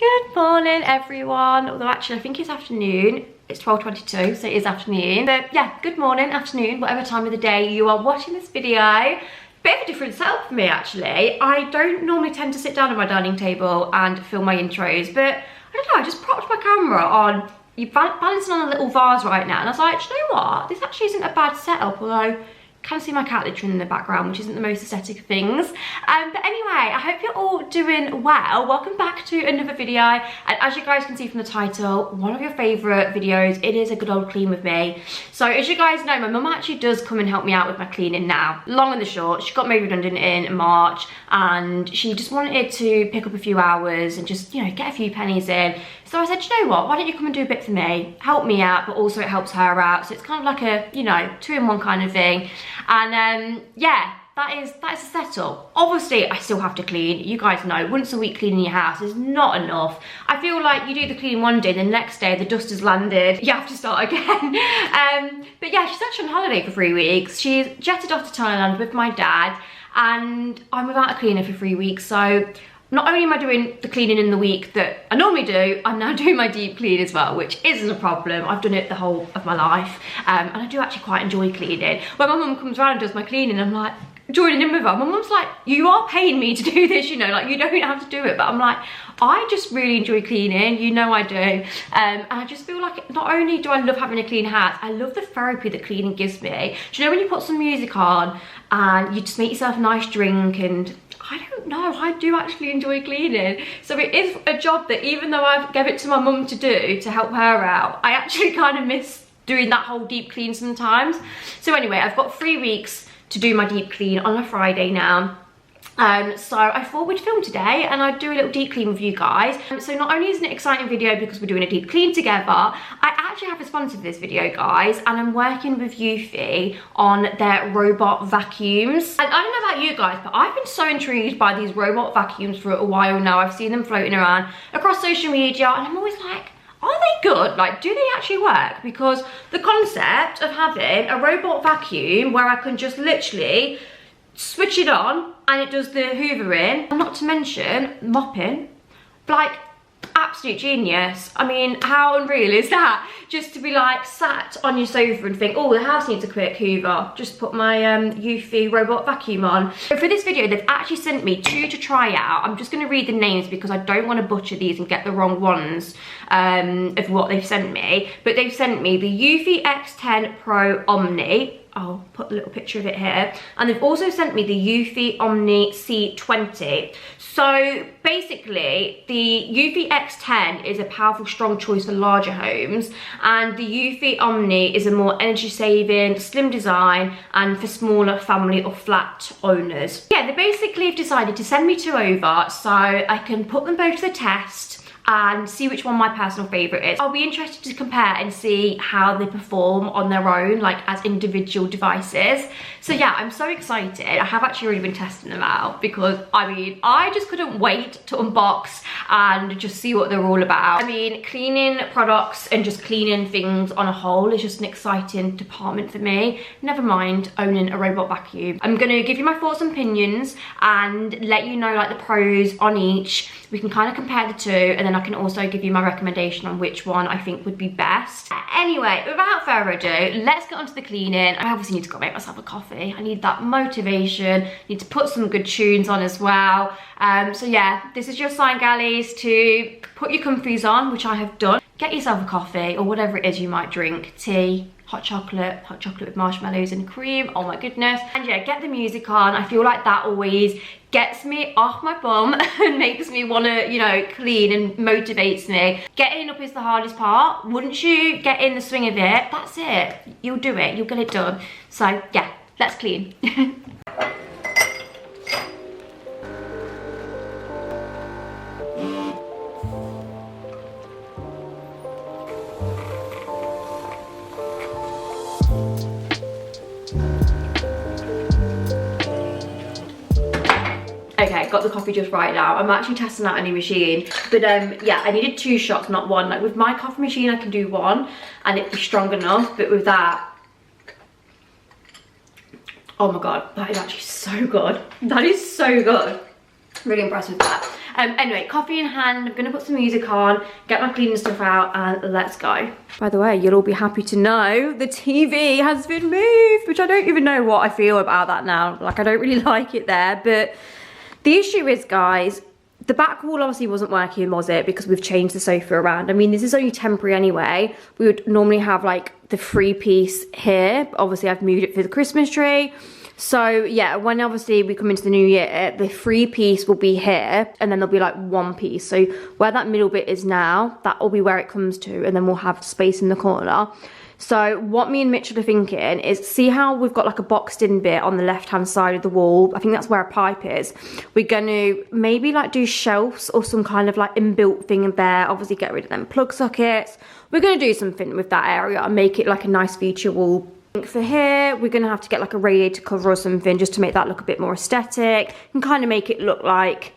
Good morning everyone, although actually I think it's afternoon. It's 12:22, so it is afternoon. But yeah, good morning, afternoon, whatever time of the day you are watching this video. Bit of a different setup for me actually. I don't normally tend to sit down at my dining table and film my intros, but I don't know, I just propped my camera on. You're balancing on a little vase right now, and I was like, do you know what? This actually isn't a bad setup, although can see my cat littering in the background, which isn't the most aesthetic of things. But anyway, I hope you're all doing well. Welcome back to another video, and as you guys can see from the title, one of your favourite videos, it is a good old clean with me. So as you guys know, my mum actually does come and help me out with my cleaning now. Long and the short, she got made redundant in March, and she just wanted to pick up a few hours and just, you know, get a few pennies in. So I said, you know what, why don't you come and do a bit for me? Help me out, but also it helps her out. So it's kind of like a, you know, two-in-one kind of thing. And yeah, that is a setup. Obviously, I still have to clean. You guys know, once a week cleaning your house is not enough. I feel like you do the cleaning one day, the next day the dust has landed, you have to start again. But yeah, she's actually on holiday for 3 weeks. She's jetted off to Thailand with my dad, and I'm without a cleaner for 3 weeks. So not only am I doing the cleaning in the week that I normally do, I'm now doing my deep clean as well, which isn't a problem. I've done it the whole of my life, and I do actually quite enjoy cleaning. When my mum comes around and does my cleaning, I'm like joining in with her. My mum's like, you are paying me to do this, you know, like you don't have to do it. But I'm like, I just really enjoy cleaning, you know I do. And I just feel like not only do I love having a clean house, I love the therapy that cleaning gives me. Do you know when you put some music on and you just make yourself a nice drink, and I don't know, I do actually enjoy cleaning. So it is a job that, even though I've gave it to my mum to do to help her out, I actually kind of miss doing that whole deep clean sometimes. So anyway, I've got 3 weeks to do my deep clean on a Friday now. So I thought we'd film today and I'd do a little deep clean with you guys. So not only is it an exciting video because we're doing a deep clean together, I actually have a sponsor for this video, guys, and I'm working with Eufy on their robot vacuums. And I don't know about you guys, but I've been so intrigued by these robot vacuums for a while now. I've seen them floating around across social media, and I'm always like, are they good? Like, do they actually work? Because the concept of having a robot vacuum where I can just literally switch it on and it does the hoovering, and not to mention mopping, like, absolute genius. I mean, how unreal is that? Just to be like sat on your sofa and think, oh, the house needs a quick hoover, just put my Eufy robot vacuum on. So for this video, they've actually sent me 2 to try out. I'm just going to read the names because I don't want to butcher these and get the wrong ones of what they've sent me. But they've sent me the Yui X10 Pro Omni. I'll put a little picture of it here. And they've also sent me the Yui Omni C20. So basically, the Yui X10 is a powerful, strong choice for larger homes, and the Yui Omni is a more energy-saving, slim design, and for smaller family or flat owners. Yeah, they basically have decided to send me 2 over so I can put them both to the test and see which one my personal favourite is. I'll be interested to compare and see how they perform on their own, like as individual devices. So yeah, I'm so excited. I have actually already been testing them out because, I mean, I just couldn't wait to unbox and just see what they're all about. I mean, cleaning products and just cleaning things on a whole is just an exciting department for me. Never mind owning a robot vacuum. I'm gonna give you my thoughts and opinions and let you know like the pros on each. We can kind of compare the two, and then I can also give you my recommendation on which one I think would be best. Anyway, without further ado, let's get on to the cleaning. I obviously need to go make myself a coffee. I need that motivation. I need to put some good tunes on as well. So yeah, this is your sign, galleys, to put your comfies on, which I have done. Get yourself a coffee or whatever it is you might drink. Tea, hot chocolate with marshmallows and cream, oh my goodness. And yeah, get the music on. I feel like that always gets me off my bum and makes me want to, you know, clean, and motivates me. Getting up is the hardest part. Once you get in the swing of it, that's it. You'll do it, you'll get it done. So yeah, let's clean. Okay, got the coffee just right now. I'm actually testing out a new machine, but yeah, I needed 2 shots, not 1. Like with my coffee machine, I can do 1 and it'd be strong enough, but with that, oh my god, that is actually so good. That is so good. Really impressed with that. Anyway, coffee in hand, I'm gonna put some music on, get my cleaning stuff out, and let's go. By the way, you'll all be happy to know the TV has been moved, which I don't even know what I feel about that now. Like, I don't really like it there, but the issue is, guys, the back wall obviously wasn't working, was it? Because we've changed the sofa around. I mean, this is only temporary anyway. We would normally have like the 3-piece here, but obviously I've moved it for the Christmas tree. So yeah, when obviously we come into the new year, the 3-piece will be here, and then there'll be like 1 piece. So where that middle bit is now, that will be where it comes to, and then we'll have space in the corner. So what me and Mitchell are thinking is, see how we've got like a boxed in bit on the left hand side of the wall? I think that's where a pipe is. We're going to maybe like do shelves or some kind of like inbuilt thing in there. Obviously get rid of them plug sockets. We're going to do something with that area and make it like a nice feature wall. For here, we're going to have to get like a radiator cover or something just to make that look a bit more aesthetic and kind of make it look like,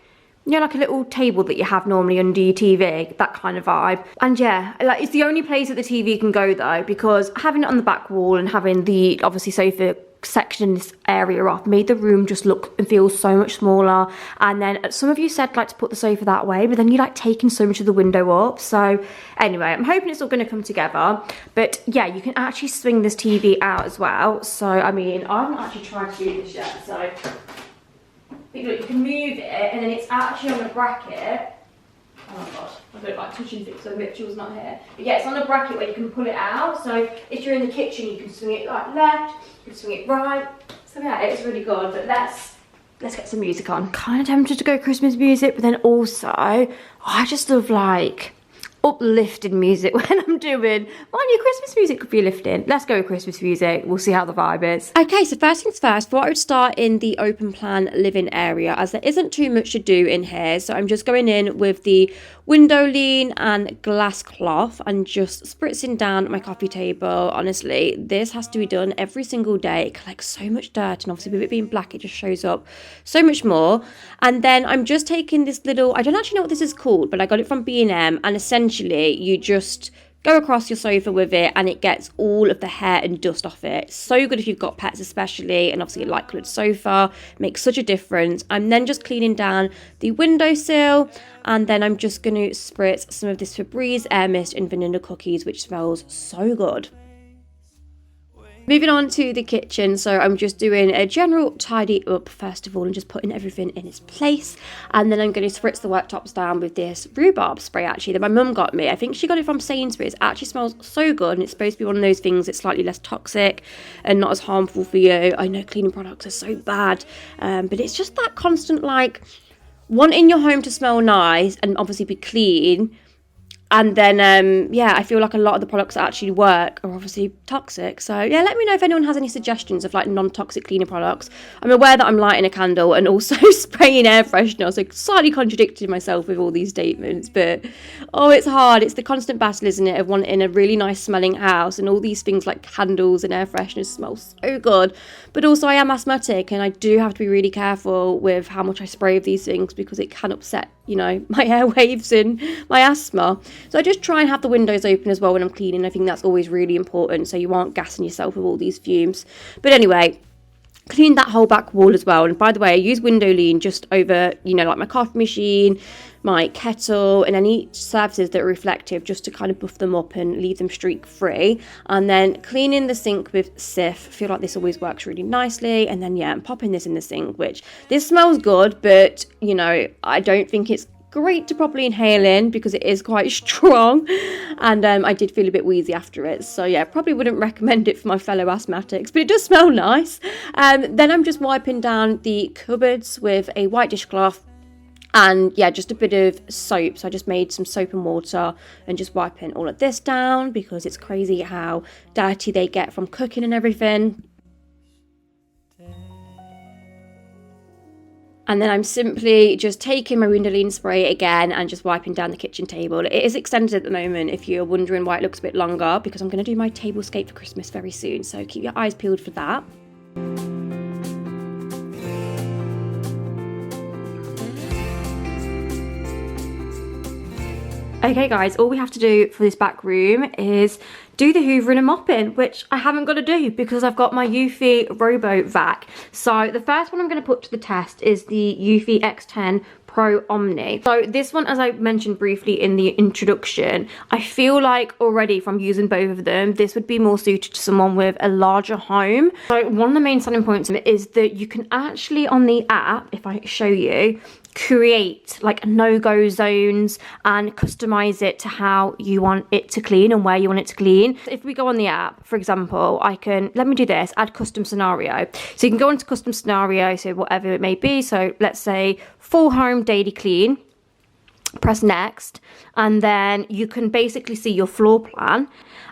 you know, like a little table that you have normally under your TV, that kind of vibe. And yeah, like it's the only place that the TV can go though, because having it on the back wall and having the obviously sofa section in this area off made the room just look and feel so much smaller. And then some of you said like to put the sofa that way, but then you like taking so much of the window up. So anyway, I'm hoping it's all going to come together. But yeah, you can actually swing this TV out as well. So I mean, I haven't actually tried to do this yet, so look, you can move it and then it's actually on a bracket. Oh my god, I don't like touching things so Mitchell's not here. But yeah, it's on a bracket where you can pull it out. So if you're in the kitchen, you can swing it like left, you can swing it right. So yeah, it's really good. But let's get some music on. Kind of tempted to go Christmas music, but then also I just love like uplifting music when I'm doing my new Christmas music could be lifting. Let's go with Christmas music. We'll see how the vibe is. Okay, so first things first, thought I would start in the open plan living area as there isn't too much to do in here. So I'm just going in with the window lean and glass cloth and just spritzing down my coffee table. Honestly, this has to be done every single day. It collects so much dirt, and obviously with it being black, it just shows up so much more. And then I'm just taking this little, I don't actually know what this is called, but I got it from B&M, and essentially you just go across your sofa with it and it gets all of the hair and dust off it. So good if you've got pets especially, and obviously a light coloured sofa makes such a difference. I'm then just cleaning down the windowsill, and then I'm just going to spritz some of this Febreze air mist in vanilla cookies, which smells so good. Moving on to the kitchen, so I'm just doing a general tidy up first of all and just putting everything in its place, and then I'm going to spritz the worktops down with this rhubarb spray actually that my mum got me. I think she got it from Sainsbury's. It actually smells so good, and it's supposed to be one of those things that's slightly less toxic and not as harmful for you. I know cleaning products are so bad, but it's just that constant like wanting your home to smell nice and obviously be clean. And then, yeah, I feel like a lot of the products that actually work are obviously toxic. So, yeah, let me know if anyone has any suggestions of, like, non-toxic cleaning products. I'm aware that I'm lighting a candle and also spraying air freshener, so slightly contradicting myself with all these statements. But, oh, it's hard. It's the constant battle, isn't it, of wanting a really nice smelling house, and all these things like candles and air fresheners smell so good. But also, I am asthmatic, and I do have to be really careful with how much I spray of these things because it can upset, you know, my airwaves and my asthma. So I just try and have the windows open as well when I'm cleaning. I think that's always really important, so you aren't gassing yourself with all these fumes. But anyway, clean that whole back wall as well. And by the way, I use window lean just over, you know, like my coffee machine, my kettle, and any surfaces that are reflective, just to kind of buff them up and leave them streak free. And then cleaning the sink with Cif. I feel like this always works really nicely. And then, yeah, I'm popping this in the sink, which this smells good, but, you know, I don't think it's great to properly inhale in because it is quite strong, and I did feel a bit wheezy after it. So yeah, probably wouldn't recommend it for my fellow asthmatics, but it does smell nice. Then I'm just wiping down the cupboards with a white dishcloth and yeah, just a bit of soap. So I just made some soap and water and just wiping all of this down because it's crazy how dirty they get from cooking and everything. And then I'm simply just taking my window lean spray again and just wiping down the kitchen table. It is extended at the moment, if you're wondering why it looks a bit longer, because I'm going to do my tablescape for Christmas very soon. So keep your eyes peeled for that. Okay guys, all we have to do for this back room is do the hoovering and mopping, which I haven't got to do because I've got my Eufy Robo Vac. So the first one I'm going to put to the test is the Yui X10 Pro Omni. So this one, as I mentioned briefly in the introduction, I feel like already from using both of them, this would be more suited to someone with a larger home. So one of the main selling points of it is that you can actually, on the app, if I show you, create like no-go zones and customize it to how you want it to clean and where you want it to clean. If we go on the app, for example, let me do this, add custom scenario. So you can go into custom scenario, so whatever it may be. So let's say full home daily clean, press next, and then you can basically see your floor plan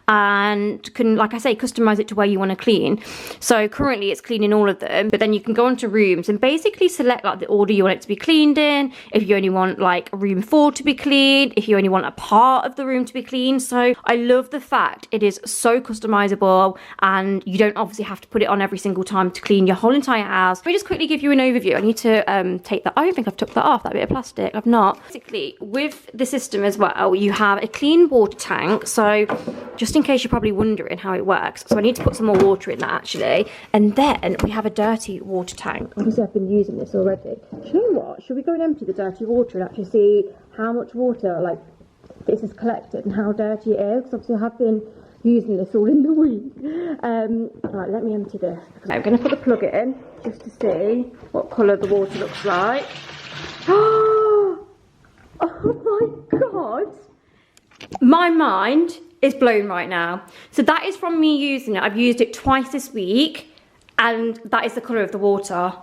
and can, like I say, customize it to where you want to clean. So currently it's cleaning all of them, but then you can go into rooms and basically select like the order you want it to be cleaned in. If you only want like room 4 to be cleaned, if you only want a part of the room to be cleaned. So I love the fact it is so customizable and you don't obviously have to put it on every single time to clean your whole entire house. Let me just quickly give you an overview. I need to take that, I don't think I've took that off, that bit of plastic, I've not. Basically with the system as well, you have a clean water tank. So just in case you're probably wondering how it works, so I need to put some more water in that actually, and then we have a dirty water tank. Obviously I've been using this already. Do you know what, should we go and empty the dirty water and actually see how much water like this is collected and how dirty it is, because obviously I have been using this all in the week. Right, let me empty this. I'm going to put the plug in just to see what colour the water looks like. Oh my god, my mind is blown right now. So that is from me using it. I've used it twice this week and that is the colour of the water.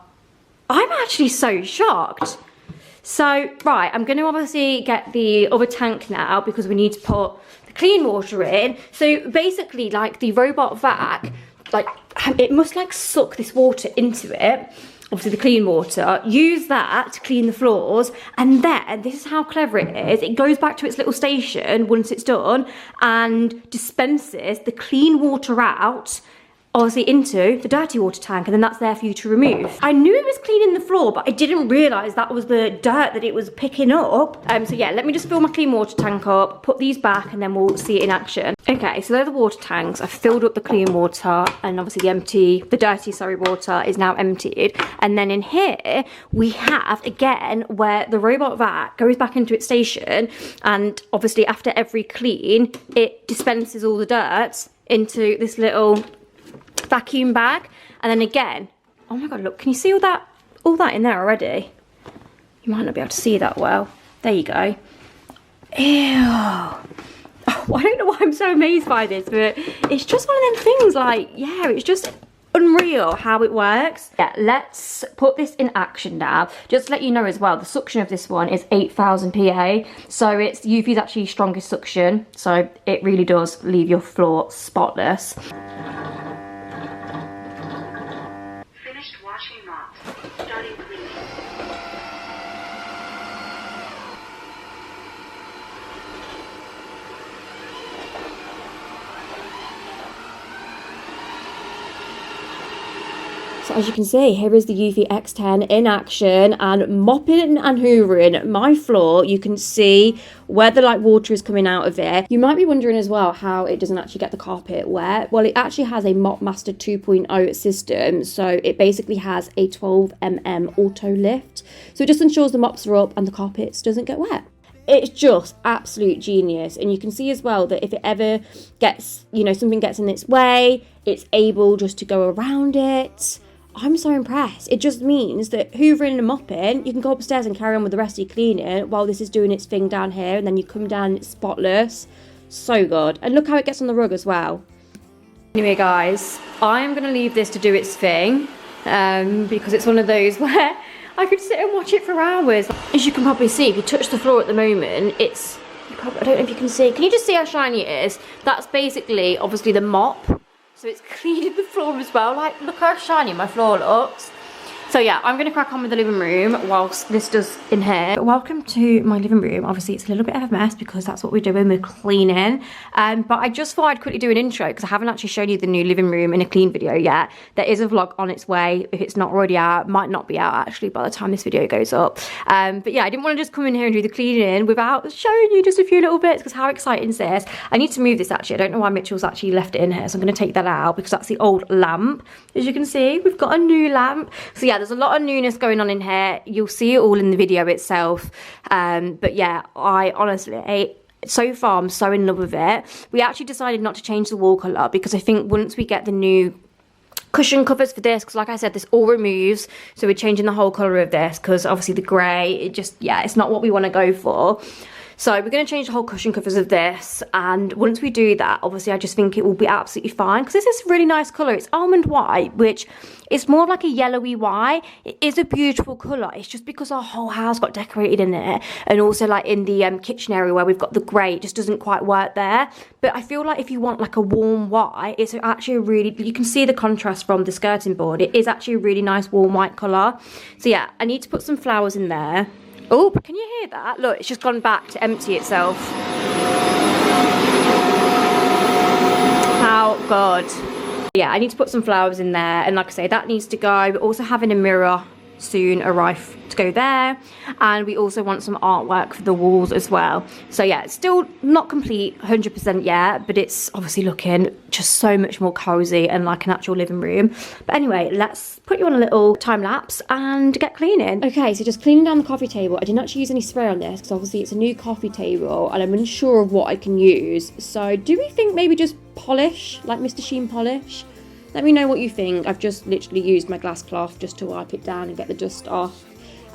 I'm actually so shocked. So, right, I'm going to obviously get the other tank now because we need to put the clean water in. So basically, like the robot vac, like it must like suck this water into it. Obviously the clean water, use that to clean the floors, and then, this is how clever it is, it goes back to its little station once it's done and dispenses the clean water out, obviously into the dirty water tank, and then that's there for you to remove. I knew it was cleaning the floor, but I didn't realise that was the dirt that it was picking up. So yeah, let me just fill my clean water tank up, put these back, and then we'll see it in action. Okay, so they're the water tanks. I've filled up the clean water, and obviously the dirty water is now emptied. And then in here, we have, again, where the robot vac goes back into its station, and obviously after every clean, it dispenses all the dirt into this little vacuum bag. And then again, oh my god, look, can you see all that in there already? You might not be able to see that well. There you go. Ew. Oh, I don't know why I'm so amazed by this, but it's just one of them things, like, yeah, it's just unreal how it works. Yeah, let's put this in action now. Just to let you know as well, the suction of this one is 8,000 PA, so it's Eufy's actually strongest suction, so it really does leave your floor spotless. Finished washing mop. Starting cleaning. So as you can see, here is the Yui X10 in action and mopping and hoovering my floor. You can see where the like water is coming out of it. You might be wondering as well how it doesn't actually get the carpet wet. Well, it actually has a Mop Master 2.0 system. So it basically has a 12mm auto lift. So it just ensures the mops are up and the carpets doesn't get wet. It's just absolute genius. And you can see as well that if it ever gets, you know, something gets in its way, it's able just to go around it. I'm so impressed. It just means that hoovering and mopping, you can go upstairs and carry on with the rest of your cleaning while this is doing its thing down here, and then you come down and it's spotless. So good. And look how it gets on the rug as well. Anyway guys, I'm going to leave this to do its thing because it's one of those where I could sit and watch it for hours. As you can probably see, if you touch the floor at the moment, it's, I don't know if you can see, can you just see how shiny it is? That's basically, obviously, the mop. So it's cleaning the floor as well. Like, look how shiny my floor looks. So yeah, I'm gonna crack on with the living room whilst this does in here. But welcome to my living room. Obviously it's a little bit of a mess because that's what we're doing, we're cleaning. But I just thought I'd quickly do an intro because I haven't actually shown you the new living room in a clean video yet. There is a vlog on its way. If it's not already out, might not be out actually by the time this video goes up. But yeah, I didn't want to just come in here and do the cleaning without showing you just a few little bits because how exciting is this? I need to move this actually. I don't know why Mitchell's actually left it in here, so I'm gonna take that out because that's the old lamp. As you can see, we've got a new lamp. So yeah, yeah, there's a lot of newness going on in here. You'll see it all in the video itself. But yeah, I honestly, so far I'm so in love with it. We actually decided not to change the wall colour because I think once we get the new cushion covers for this, because like I said, this all removes, so we're changing the whole colour of this because obviously the grey, it just, yeah, it's not what we want to go for. So we're going to change the whole cushion covers of this, and once we do that, obviously I just think it will be absolutely fine, because this is a really nice colour. It's almond white, which is more of like a yellowy white. It is a beautiful colour. It's just because our whole house got decorated in it, and also like in the kitchen area where we've got the grey, it just doesn't quite work there. But I feel like if you want like a warm white, it's actually a really, you can see the contrast from the skirting board. It is actually a really nice warm white colour. So yeah, I need to put some flowers in there. Oh, can you hear that? Look, it's just gone back to empty itself. How good. Yeah, I need to put some flowers in there. And like I say, that needs to go. We're also having a mirror soon arrive to go there. And we also want some artwork for the walls as well. So yeah, it's still not complete 100% yet, but it's obviously looking just so much more cozy and like an actual living room. But anyway, let's put you on a little time lapse and get cleaning. Okay, so just cleaning down the coffee table. I didn't actually use any spray on this because obviously it's a new coffee table and I'm unsure of what I can use. So do we think maybe just polish, like Mr. Sheen polish? Let me know what you think. I've just literally used my glass cloth just to wipe it down and get the dust off.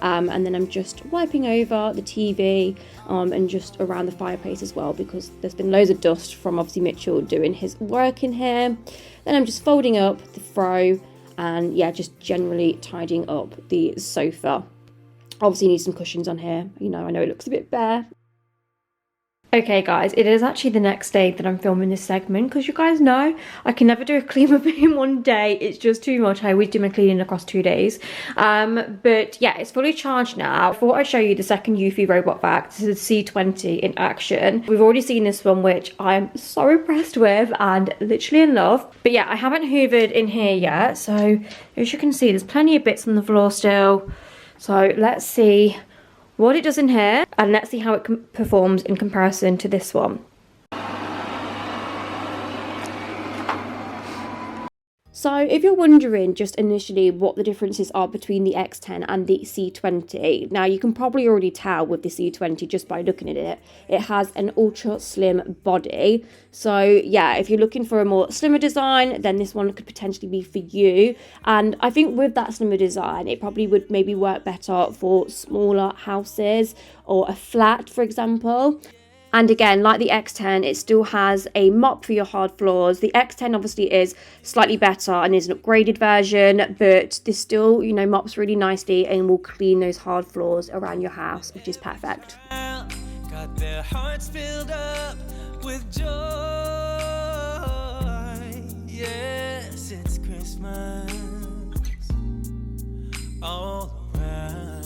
And then I'm just wiping over the TV and just around the fireplace as well, because there's been loads of dust from obviously Mitchell doing his work in here. Then I'm just folding up the throw and yeah, just generally tidying up the sofa. Obviously need some cushions on here. You know, I know it looks a bit bare. Okay guys, it is actually the next day that I'm filming this segment, because you guys know I can never do a clean up in one day. It's just too much. I always do my cleaning across 2 days. But yeah, it's fully charged now. I thought I'd show you the second Eufy robot vac. This is the C20 in action. We've already seen this one, which I'm so impressed with and literally in love. But yeah, I haven't hoovered in here yet. So as you can see, there's plenty of bits on the floor still. So let's see what it does in here, and let's see how it performs in comparison to this one. So if you're wondering just initially what the differences are between the X10 and the C20, now you can probably already tell with the C20 just by looking at it. It has an ultra slim body. So yeah, if you're looking for a more slimmer design, then this one could potentially be for you. And I think with that slimmer design, it probably would maybe work better for smaller houses or a flat, for example. And again, like the X10, it still has a mop for your hard floors. The X10 obviously is slightly better and is an upgraded version, but this still, you know, mops really nicely and will clean those hard floors around your house, which is perfect. Got their hearts filled up with joy. Yes, it's Christmas all around.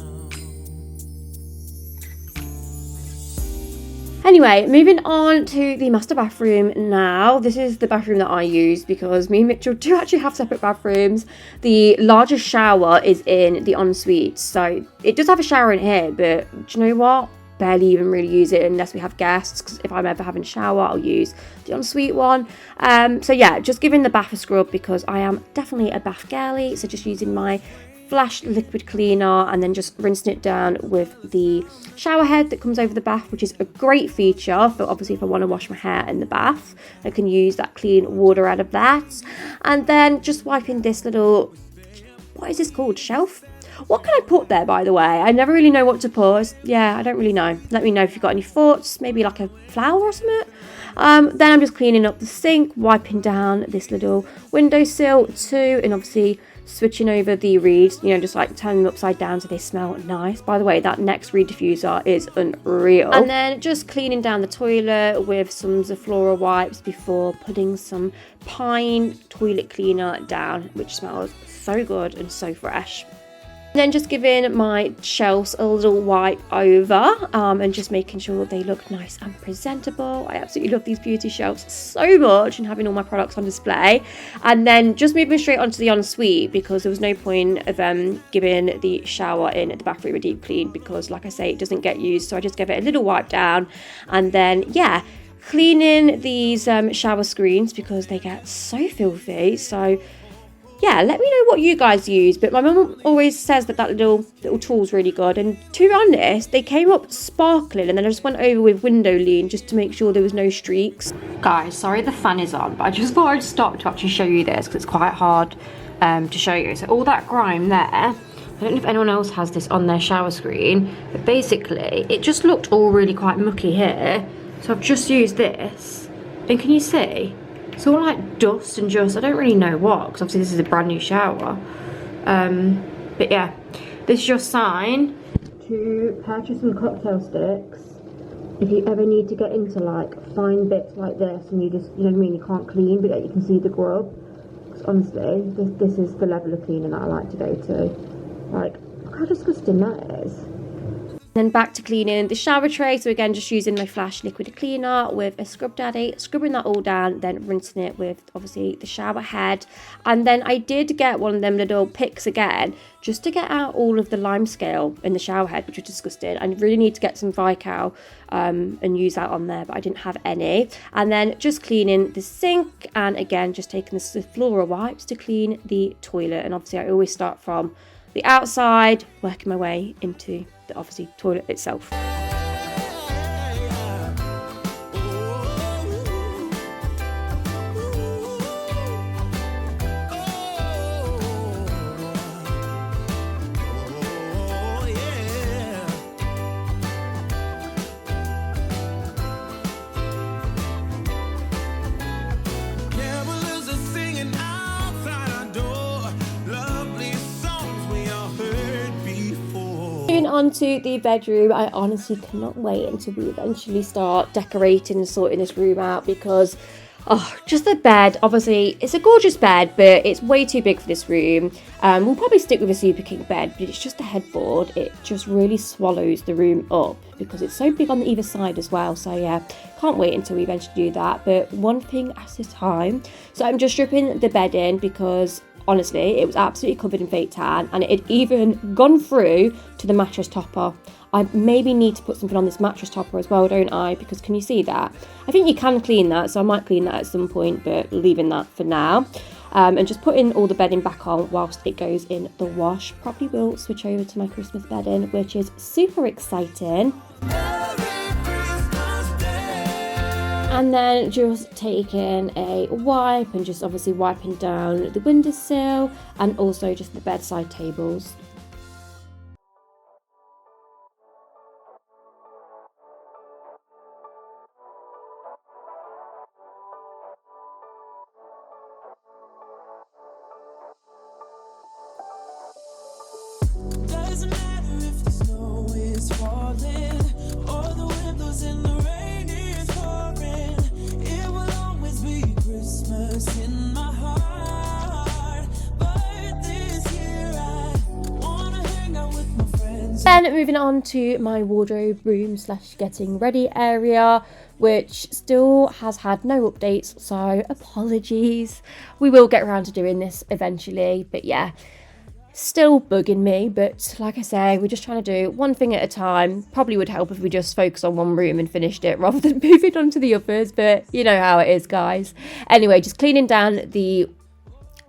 Anyway, moving on to the master bathroom now. This is the bathroom that I use because me and Mitchell do actually have separate bathrooms. The largest shower is in the ensuite. So it does have a shower in here, but do you know what? Barely even really use it unless we have guests, because if I'm ever having a shower, I'll use the ensuite one. So yeah, just giving the bath a scrub because I am definitely a bath girly. So just using my Flash liquid cleaner and then just rinsing it down with the shower head that comes over the bath, which is a great feature for obviously if I want to wash my hair in the bath. I can use that clean water out of that. And then just wiping this little, what is this called, shelf? What can I put there, by the way? I never really know what to put. Yeah, I don't really know. Let me know if you've got any thoughts, maybe like a flower or something. Then I'm just cleaning up the sink, wiping down this little windowsill too, and obviously switching over the reeds, you know, just like turning them upside down so they smell nice. By the way, that next reed diffuser is unreal. And then just cleaning down the toilet with some Zaflora wipes before putting some pine toilet cleaner down, which smells so good and so fresh. Then just giving my shelves a little wipe over and just making sure they look nice and presentable. I absolutely love these beauty shelves so much and having all my products on display. And then just moving straight onto the ensuite because there was no point of giving the shower in the bathroom a deep clean because, like I say, it doesn't get used. So I just give it a little wipe down and then, yeah, cleaning these shower screens because they get so filthy. So yeah, let me know what you guys use. But my mum always says that little tool's really good. And to be honest, they came up sparkling, and then I just went over with window lean just to make sure there was no streaks. Guys, sorry the fan is on, but I just thought I'd stop to actually show you this because it's quite hard to show you. So all that grime there, I don't know if anyone else has this on their shower screen, but basically it just looked all really quite mucky here. So I've just used this, and can you see? It's all like dust and just, I don't really know what, because obviously this is a brand new shower. But yeah, this is your sign to purchase some cocktail sticks if you ever need to get into like fine bits like this and you just, you know what I mean, you can't clean but yet you can see the grub. Because honestly, this is the level of cleaning that I like to go to. Like, look how disgusting that is. Then back to cleaning the shower tray. So again, just using my Flash liquid cleaner with a scrub daddy, scrubbing that all down, then rinsing it with obviously the shower head. And then I did get one of them little picks again, just to get out all of the lime scale in the shower head, which was disgusting. I really need to get some Vical and use that on there, but I didn't have any. And then just cleaning the sink, and again, just taking the Flora wipes to clean the toilet. And obviously I always start from the outside, working my way into the obviously toilet itself. Onto the bedroom. I honestly cannot wait until we eventually start decorating and sorting this room out, because just the bed, obviously it's a gorgeous bed but it's way too big for this room. We'll probably stick with a Super King bed, but it's just the headboard, it just really swallows the room up because it's so big on either side as well. So yeah, can't wait until we eventually do that, but one thing at a time. So I'm just stripping the bed in because honestly, it was absolutely covered in fake tan, and it had even gone through to the mattress topper. I maybe need to put something on this mattress topper as well, don't I? Because can you see that? I think you can clean that, so I might clean that at some point, but leaving that for now. And just putting all the bedding back on whilst it goes in the wash. Probably will switch over to my Christmas bedding, which is super exciting. And then just taking a wipe and just obviously wiping down the windowsill and also just the bedside tables. Doesn't matter if the snow is falling or the windows in the rain is pouring. It will always be Christmas in my heart. But this year I wanna hang out with my friends. Then moving on to my wardrobe room / getting ready area, which still has had no updates, so apologies. We will get around to doing this eventually, but yeah, still bugging me. But like I say, we're just trying to do one thing at a time. Probably would help if we just focus on one room and finished it rather than moving on to the others, but you know how it is, guys. Anyway, just cleaning down the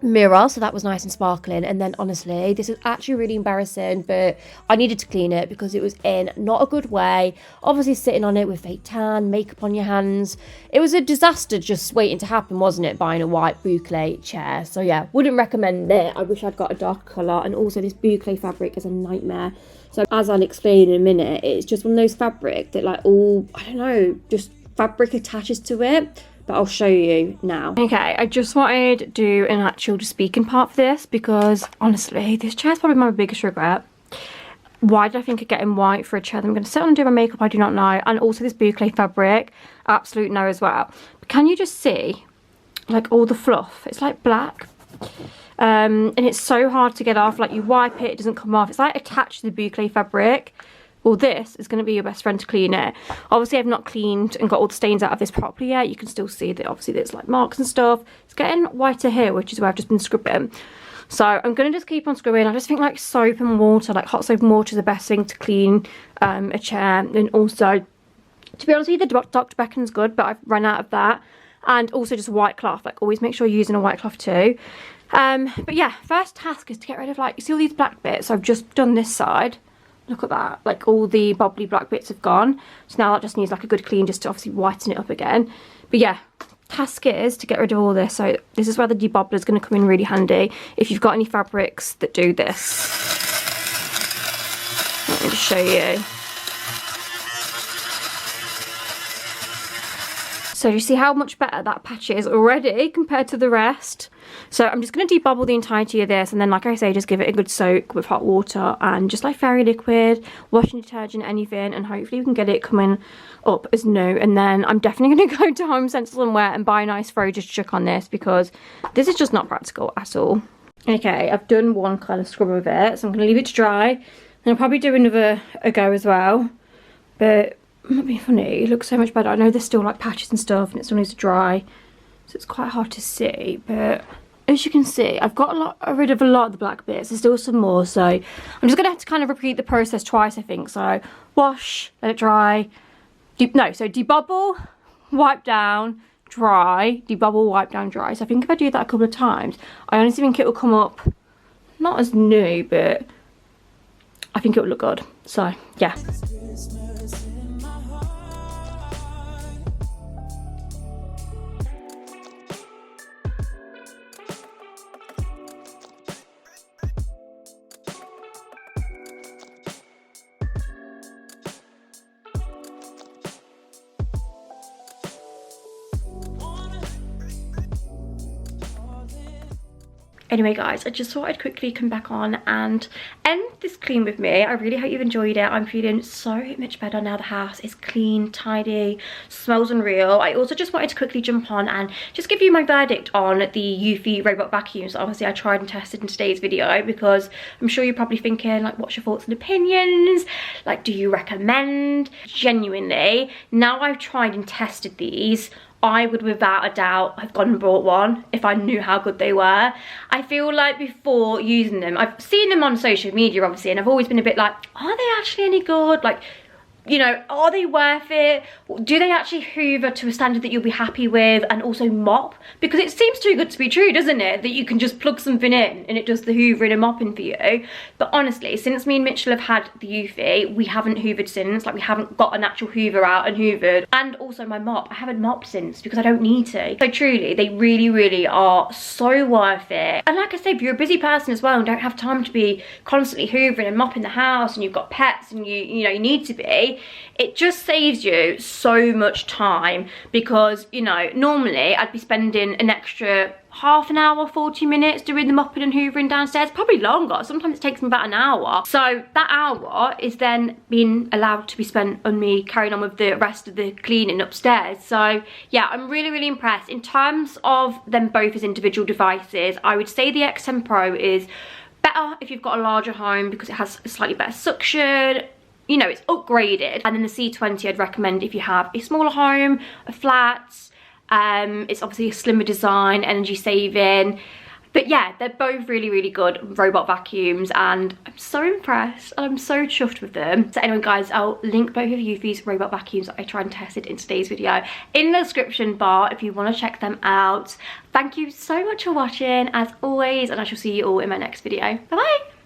mirror, so that was nice and sparkling. And then honestly, this is actually really embarrassing, but I needed to clean it because it was in not a good way. Obviously sitting on it with fake tan, makeup on your hands. It was a disaster just waiting to happen, wasn't it, buying a white boucle chair. So yeah, wouldn't recommend it. I wish I'd got a dark colour, and also this boucle fabric is a nightmare. So as I'll explain in a minute, it's just one of those fabric that like all, I don't know, just fabric attaches to it. But I'll show you now. Okay, I just wanted to do an actual just speaking part for this because honestly, this chair is probably my biggest regret. Why did I think of getting white for a chair that I'm going to sit on and do my makeup? I do not know. And also this boucle fabric, absolute no as well. But can you just see like all the fluff? It's like black. And it's so hard to get off. Like you wipe it, it doesn't come off. It's like attached to the boucle fabric. Well, this is going to be your best friend to clean it. Obviously, I've not cleaned and got all the stains out of this properly yet. You can still see that obviously there's like marks and stuff. It's getting whiter here, which is where I've just been scrubbing. So I'm going to just keep on scrubbing. I just think like soap and water, like hot soap and water is the best thing to clean a chair. And also, to be honest with you, the Dr. Beckham's good, but I've run out of that. And also just a white cloth. Like always make sure you're using a white cloth too. But yeah, first task is to get rid of, like, you see all these black bits. So I've just done this side. Look at that, like all the bubbly black bits have gone. So now that just needs like a good clean just to obviously whiten it up again. But yeah, task is to get rid of all this. So this is where the debobbler is going to come in really handy if you've got any fabrics that do this. Let me just show you. So you see how much better that patch is already compared to the rest. So I'm just going to debobble the entirety of this, and then, like I say, just give it a good soak with hot water and just like fairy liquid, washing detergent, anything, and hopefully we can get it coming up as new. And then I'm definitely going to go to Home Sensible and Wet and buy a nice fro just to chuck on this, because this is just not practical at all. Okay, I've done one kind of scrub of it, so I'm going to leave it to dry, and I'll probably do another go as well. But not being funny, it looks so much better. I know there's still like patches and stuff and it still needs to dry, so it's quite hard to see, but as you can see, I've got rid of a lot of the black bits. There's still some more, so I'm just gonna have to kind of repeat the process twice, I think. So wash, let it dry, so debobble, wipe down, dry, debobble, wipe down, dry. So I think if I do that a couple of times, I honestly think it will come up not as new, but I think it will look good. So yeah. Anyway guys, I just thought I'd quickly come back on and end this clean with me. I really hope you've enjoyed it. I'm feeling so much better now. The house is clean, tidy, smells unreal. I also just wanted to quickly jump on and just give you my verdict on the Eufy robot vacuums. Obviously I tried and tested in today's video, because I'm sure you're probably thinking, like, what's your thoughts and opinions? Like, do you recommend? Genuinely, now I've tried and tested these, I would without a doubt have gone and bought one if I knew how good they were. I feel like before using them, I've seen them on social media obviously, and I've always been a bit like, are they actually any good? Like, you know, are they worth it? Do they actually hoover to a standard that you'll be happy with, and also mop? Because it seems too good to be true, doesn't it? That you can just plug something in and it does the hoovering and mopping for you. But honestly, since me and Mitchell have had the Eufy, we haven't hoovered since. Like, we haven't got an actual hoover out and hoovered. And also my mop, I haven't mopped since because I don't need to. So truly, they really, really are so worth it. And like I say, if you're a busy person as well and don't have time to be constantly hoovering and mopping the house, and you've got pets and you know, you need to be, it just saves you so much time. Because, you know, normally I'd be spending an extra half an hour, 40 minutes doing the mopping and hoovering downstairs, probably longer. Sometimes it takes me about an hour. So that hour is then being allowed to be spent on me carrying on with the rest of the cleaning upstairs. So yeah, I'm really, really impressed. In terms of them both as individual devices, I would say the X10 Pro is better if you've got a larger home, because it has a slightly better suction. You know, it's upgraded. And then the C20 I'd recommend if you have a smaller home, a flat. It's obviously a slimmer design, energy saving. But yeah, they're both really, really good robot vacuums, and I'm so impressed and I'm so chuffed with them. So anyway guys, I'll link both of Eufy's robot vacuums that I tried and tested in today's video in the description bar if you want to check them out. Thank you so much for watching as always, and I shall see you all in my next video. Bye bye.